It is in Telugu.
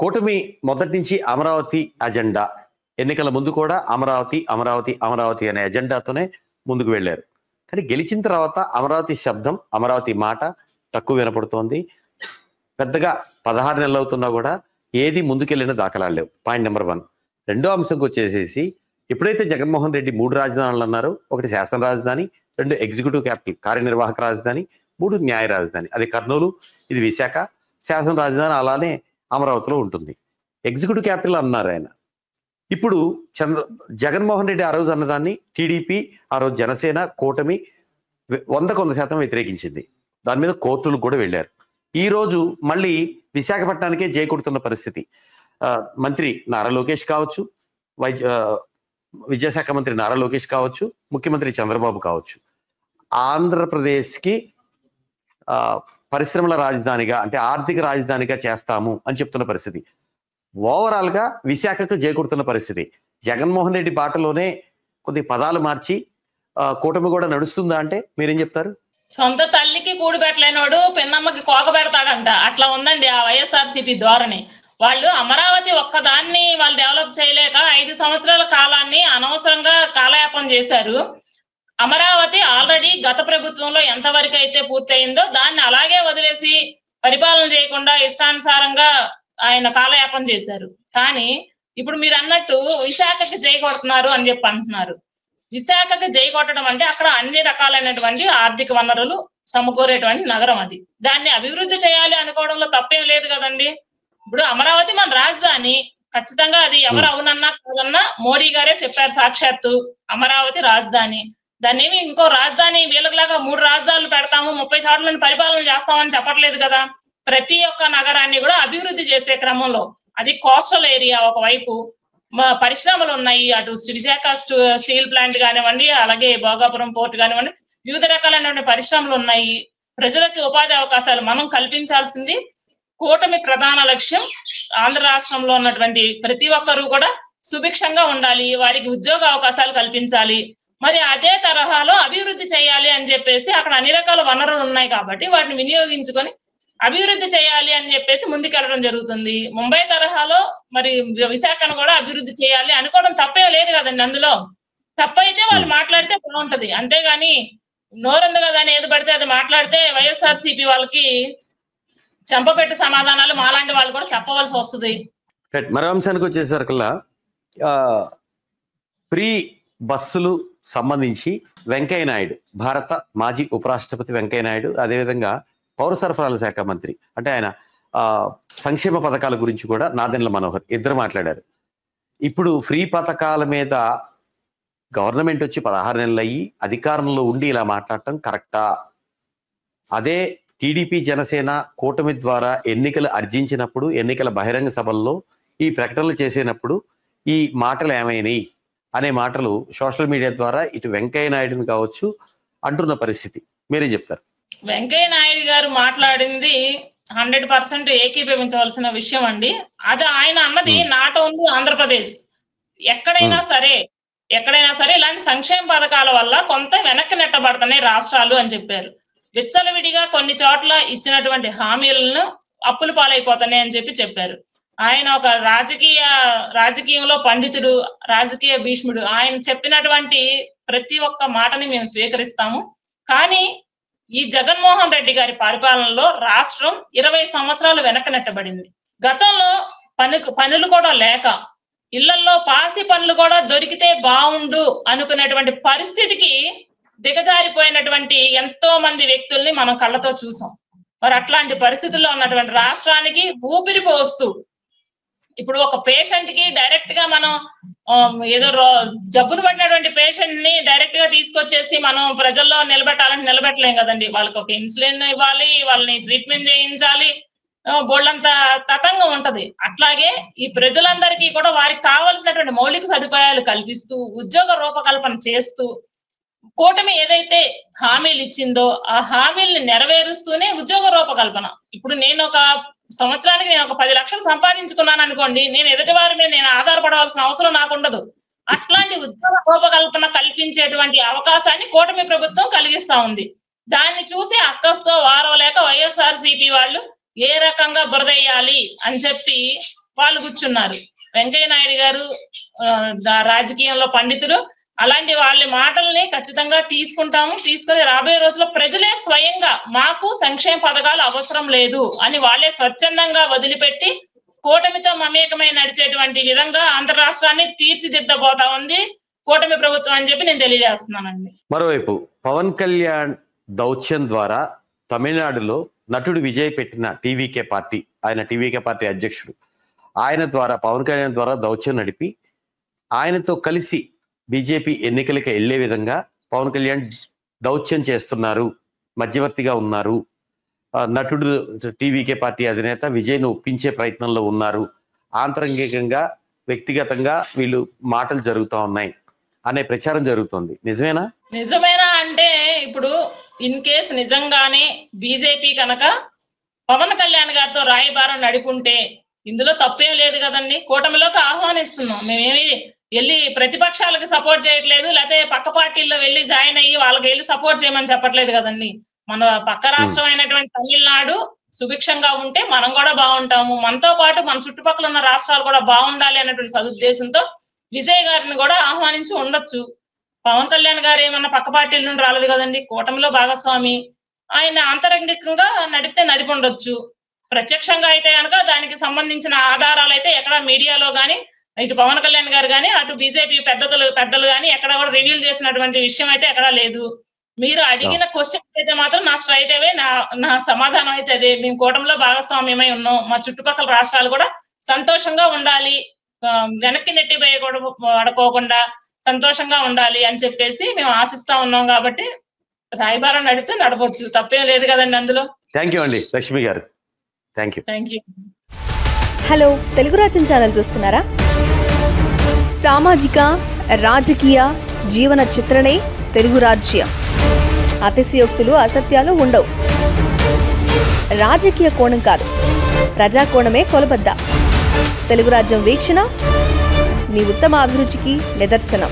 కూటమి మొదటి నుంచి అమరావతి అజెండా, ఎన్నికల ముందు కూడా అమరావతి అమరావతి అమరావతి అనే అజెండాతోనే ముందుకు వెళ్ళారు. కానీ గెలిచిన తర్వాత అమరావతి శబ్దం, అమరావతి మాట తక్కువ వినపడుతోంది. పెద్దగా 16 నెలలు అవుతున్నా కూడా ఏది ముందుకెళ్ళిన దాఖలాలు లేవు. Point number 1. రెండో అంశంకి వచ్చేసేసి, ఎప్పుడైతే జగన్మోహన్ రెడ్డి 3 రాజధానులు అన్నారు, ఒకటి శాసన రాజధాని, 2 ఎగ్జిక్యూటివ్ క్యాపిటల్ కార్యనిర్వాహక రాజధాని, 3 న్యాయ రాజధాని, అది కర్నూలు, ఇది విశాఖ. శాసన రాజధాని అలానే అమరావతిలో ఉంటుంది. ఎగ్జిక్యూటివ్ క్యాపిటల్ అన్నారు ఆయన. ఇప్పుడు జగన్మోహన్ రెడ్డి ఆ రోజు అన్నదాన్ని టీడీపీ, ఆ రోజు జనసేన, కూటమి 100% వ్యతిరేకించింది. దాని మీద కోర్టులు కూడా వెళ్ళారు. ఈ రోజు మళ్ళీ విశాఖపట్నానికే జై కొడుతున్న పరిస్థితి. మంత్రి నారా లోకేష్ కావచ్చు, విద్యాశాఖ మంత్రి నారా లోకేష్ కావచ్చు, ముఖ్యమంత్రి చంద్రబాబు కావచ్చు, ఆంధ్రప్రదేశ్కి పరిశ్రమల రాజధానిగా, అంటే ఆర్థిక రాజధానిగా చేస్తాము అని చెప్తున్న పరిస్థితి. ఓవరాల్ గా విశాఖకు చేకూరుతున్న పరిస్థితి. జగన్మోహన్ రెడ్డి బాటలోనే కొద్ది పదాలు మార్చి కూటమి కూడా నడుస్తుందా అంటే మీరేం చెప్తారు? సొంత తల్లికి కూడు పెట్టలేనోడు పెన్నమ్మకి కోక పెడతాడంట. అట్లా ఉందండి ఆ వైఎస్ఆర్సీపీ ధోరణి. వాళ్ళు అమరావతి ఒక్కదాన్ని వాళ్ళు డెవలప్ చేయలేక 5 సంవత్సరాల కాలాన్ని అనవసరంగా కాలయాపన చేశారు. అమరావతి ఆల్రెడీ గత ప్రభుత్వంలో ఎంతవరకు అయితే పూర్తయిందో దాన్ని అలాగే వదిలేసి పరిపాలన చేయకుండా ఇష్టానుసారంగా ఆయన కాలయాపన చేశారు. కానీ ఇప్పుడు మీరు అన్నట్టు విశాఖకి జై కొడుతున్నారు అని చెప్పి అంటున్నారు. విశాఖకి జై కొట్టడం అంటే అక్కడ అన్ని రకాలైనటువంటి ఆర్థిక వనరులు సమకూరేటువంటి నగరం అది. దాన్ని అభివృద్ధి చేయాలి అనుకోవడంలో తప్పేం లేదు కదండి. ఇప్పుడు అమరావతి మన రాజధాని, ఖచ్చితంగా అది ఎవరు అవునన్నా కాదన్నా మోడీ గారే చెప్పారు సాక్షాత్తు అమరావతి రాజధాని. దాన్ని ఏమి ఇంకో రాజధాని వీళ్ళలాగా 3 రాజధానులు పెడతాము 30 చోట్లను పరిపాలన చేస్తామని చెప్పట్లేదు కదా. ప్రతి ఒక్క నగరాన్ని కూడా అభివృద్ధి చేసే క్రమంలో, అది కోస్టల్ ఏరియా ఒకవైపు, పరిశ్రమలు ఉన్నాయి, అటు విశాఖ స్టీల్ ప్లాంట్ కానివ్వండి, అలాగే భోగాపురం పోర్ట్ కానివ్వండి, వివిధ రకాలైన పరిశ్రమలు ఉన్నాయి. ప్రజలకి ఉపాధి అవకాశాలు మనం కల్పించాల్సింది కూటమి ప్రధాన లక్ష్యం. ఆంధ్ర రాష్ట్రంలో ఉన్నటువంటి ప్రతి ఒక్కరూ కూడా సుభిక్షంగా ఉండాలి, వారికి ఉద్యోగ అవకాశాలు కల్పించాలి. మరి అదే తరహాలో అభివృద్ధి చేయాలి అని చెప్పేసి అక్కడ అన్ని రకాల వనరులు ఉన్నాయి కాబట్టి వాటిని వినియోగించుకొని అభివృద్ధి చేయాలి అని చెప్పేసి ముందుకెళ్ళడం జరుగుతుంది. ముంబై తరహాలో మరి విశాఖను కూడా అభివృద్ధి చేయాలి అనుకోవడం తప్పే లేదు కదండి. అందులో తప్పైతే వాళ్ళు మాట్లాడితే బాగుంటది, అంతేగాని నోరందు కదా అని ఏది పడితే అది మాట్లాడితే వైఎస్ఆర్సీపీ వాళ్ళకి చెంపపెట్టు సమాధానాలు మాలాంటి వాళ్ళు కూడా చెప్పవలసి వస్తుంది. మరో అంశానికి వచ్చేసరికల్లా ఫ్రీ బస్సులు సంబంధించి వెంకయ్య నాయుడు, భారత మాజీ ఉపరాష్ట్రపతి వెంకయ్య నాయుడు, అదేవిధంగా పౌర సరఫరాల శాఖ మంత్రి, అంటే ఆయన సంక్షేమ పథకాల గురించి కూడా నాదెండ్ల మనోహర్ ఇద్దరు మాట్లాడారు. ఇప్పుడు ఫ్రీ పథకాల మీద గవర్నమెంట్ వచ్చి 16 నెలలు అయ్యి అధికారంలో ఉండి ఇలా మాట్లాడటం కరెక్టా? అదే టీడీపీ, జనసేన కూటమి ద్వారా ఎన్నికలు అర్జించినప్పుడు, ఎన్నికల బహిరంగ సభల్లో ఈ ప్రకటనలు చేసినప్పుడు ఈ మాటలు ఏమైనాయి అనే మాటలు సోషల్ మీడియా ద్వారా ఇటు వెంకయ్య నాయుడుని కావచ్చు అంటున్న పరిస్థితి. మీరేం చెప్తారు? వెంకయ్య నాయుడు గారు మాట్లాడింది 100% ఏకీభవించవలసిన విషయం అండి. అది ఆయన అన్నది నాట్ ఓన్లీ ఆంధ్రప్రదేశ్, ఎక్కడైనా సరే ఇలాంటి సంక్షేమ పథకాల వల్ల కొంత వెనక్కి నెట్టబడుతున్నాయి రాష్ట్రాలు అని చెప్పారు. విచ్చలవిడిగా కొన్ని చోట్ల ఇచ్చినటువంటి హామీలను అప్పుల పాలైపోతున్నాయి అని చెప్పారు. ఆయన ఒక రాజకీయంలో పండితుడు, రాజకీయ భీష్ముడు. ఆయన చెప్పినటువంటి ప్రతి ఒక్క మాటని మేము స్వీకరిస్తాము. కానీ ఈ జగన్మోహన్ రెడ్డి గారి పరిపాలనలో రాష్ట్రం 20 సంవత్సరాలు వెనక్కి నెట్టబడింది. గతంలో పనులు కూడా లేక, ఇళ్లలో పాసి పనులు కూడా దొరికితే బాగుండు అనుకునేటువంటి పరిస్థితికి దిగజారిపోయినటువంటి ఎంతో మంది వ్యక్తుల్ని మనం కళ్ళతో చూసాం. మరి అట్లాంటి పరిస్థితుల్లో ఉన్నటువంటి రాష్ట్రానికి ఊపిరి పోస్తూ, ఇప్పుడు ఒక పేషెంట్ కి డైరెక్ట్ గా మనం ఏదో జబ్బును పడినటువంటి పేషెంట్ ని డైరెక్ట్ గా తీసుకొచ్చేసి మనం ప్రజల్లో నిలబెట్టాలని నిలబెట్టలేం కదండి. వాళ్ళకి ఒక ఇన్సులిన్ ఇవ్వాలి, వాళ్ళని ట్రీట్మెంట్ చేయించాలి, బోళ్ళంతా తతంగం ఉంటది. అట్లాగే ఈ ప్రజలందరికీ కూడా వారికి కావాల్సినటువంటి మౌలిక సదుపాయాలు కల్పిస్తూ, ఉద్యోగ రూపకల్పన చేస్తూ, కూటమి ఏదైతే హామీలు ఇచ్చిందో ఆ హామీల్ని నెరవేరుస్తూనే ఉద్యోగ రూపకల్పన. ఇప్పుడు నేను ఒక సంవత్సరానికి నేను ఒక 10 లక్షలు సంపాదించుకున్నాను అనుకోండి, నేను ఎదుటి వారి మీద నేను ఆధారపడవలసిన అవసరం నాకు ఉండదు. అట్లాంటి ఉద్యోగ రూపకల్పన కల్పించేటువంటి అవకాశాన్ని కూటమి ప్రభుత్వం కలిగిస్తా ఉంది. దాన్ని చూసి అక్కస్తో వారవలేక వైఎస్ఆర్సీపీ వాళ్ళు ఏ రకంగా బురదయ్యాలి అని చెప్పి వాళ్ళు కూర్చున్నారు. వెంకయ్య నాయుడు గారు రాజకీయంలో పండితులు. అలాంటి వాళ్ళ మాటల్ని ఖచ్చితంగా తీసుకుని రాబోయే రోజుల్లో ప్రజలే స్వయంగా మాకు సంక్షేమ పథకాలు అవసరం లేదు అని వాళ్ళే స్వచ్ఛందంగా వదిలిపెట్టి కూటమితో మమేకమై నడిచేటువంటి విధంగా ఆంధ్ర రాష్ట్రాన్ని తీర్చిదిద్దబోతా ఉంది కూటమి ప్రభుత్వం అని చెప్పి నేను తెలియజేస్తున్నానండి. మరోవైపు పవన్ కళ్యాణ్ దౌత్యం ద్వారా తమిళనాడులో నటుడు విజయ్ పెట్టిన టీవీకే పార్టీ, ఆయన టీవీకే పార్టీ అధ్యక్షుడు, ఆయన ద్వారా పవన్ కళ్యాణ్ ద్వారా దౌత్యం నడిపి ఆయనతో కలిసి బీజేపీ ఎన్నికలకి వెళ్లే విధంగా పవన్ కళ్యాణ్ దౌత్యం చేస్తున్నారు, మధ్యవర్తిగా ఉన్నారు, నటుడు టీవీకే పార్టీ అధినేత విజయ్ను ఒప్పించే ప్రయత్నంలో ఉన్నారు, ఆంతరంగికంగా వ్యక్తిగతంగా వీళ్ళు మాటలు జరుగుతూ ఉన్నాయి అనే ప్రచారం జరుగుతుంది. నిజమేనా అంటే ఇప్పుడు ఇన్ కేస్ నిజంగానే బీజేపీ కనుక పవన్ కళ్యాణ్ గారితో రాయబారం నడుపుంటే ఇందులో తప్పేం లేదు కదండి. కూటమిలోకి ఆహ్వానిస్తున్నాం. మేమేమి వెళ్ళి ప్రతిపక్షాలకు సపోర్ట్ చేయట్లేదు, లేకపోతే పక్క పార్టీల్లో వెళ్ళి జాయిన్ అయ్యి వాళ్ళకి వెళ్ళి సపోర్ట్ చేయమని చెప్పట్లేదు కదండి. మన పక్క రాష్ట్రం అయినటువంటి తమిళనాడు సుభిక్షంగా ఉంటే మనం కూడా బాగుంటాము, మనతో పాటు మన చుట్టుపక్కల ఉన్న రాష్ట్రాలు కూడా బాగుండాలి అనేటువంటి సదుద్దేశంతో విజయ్ గారిని కూడా ఆహ్వానించి ఉండొచ్చు. పవన్ కళ్యాణ్ గారు ఏమన్నా పక్క పార్టీల నుండి రాలేదు కదండి, కూటమిలో భాగస్వామి. ఆయన ఆంతరంగికంగా నడిపి ఉండొచ్చు. ప్రత్యక్షంగా అయితే కనుక దానికి సంబంధించిన ఆధారాలు అయితే ఎక్కడ మీడియాలో గానీ, ఇటు పవన్ కళ్యాణ్ గారు గానీ, అటు బీజేపీ పెద్దలు గానీ ఎక్కడ కూడా రివీల్ చేసినటువంటి విషయం అయితే ఎక్కడా లేదు. మీరు అడిగిన క్వశ్చన్ అయితే మాత్రం నా స్ట్రైట్ అవే నా సమాధానం అయితే అదే. మేము కూటమిలో భాగస్వామ్యమై ఉన్నాం, మా చుట్టుపక్కల రాష్ట్రాలు కూడా సంతోషంగా ఉండాలి, వెనక్కి నెట్టి పడుకోకుండా సంతోషంగా ఉండాలి అని చెప్పేసి మేము ఆశిస్తా ఉన్నాం. కాబట్టి రాయబారం నడిపితే నడవచ్చు, తప్పేం లేదు కదండి అందులో. థ్యాంక్ యూ అండి లక్ష్మి గారు. Thank you. హలో, తెలుగు రాజ్యం ఛానల్ చూస్తున్నారా? సామాజిక రాజకీయ జీవన చిత్రణే తెలుగు రాజ్యం. అతిశయోక్తులు అసత్యాలు ఉండవు. రాజకీయ కోణం కాదు, ప్రజా కోణమే కొలబద్ద. తెలుగు రాజ్యం వీక్షణ మీ ఉత్తమ అభిరుచికి నిదర్శనం.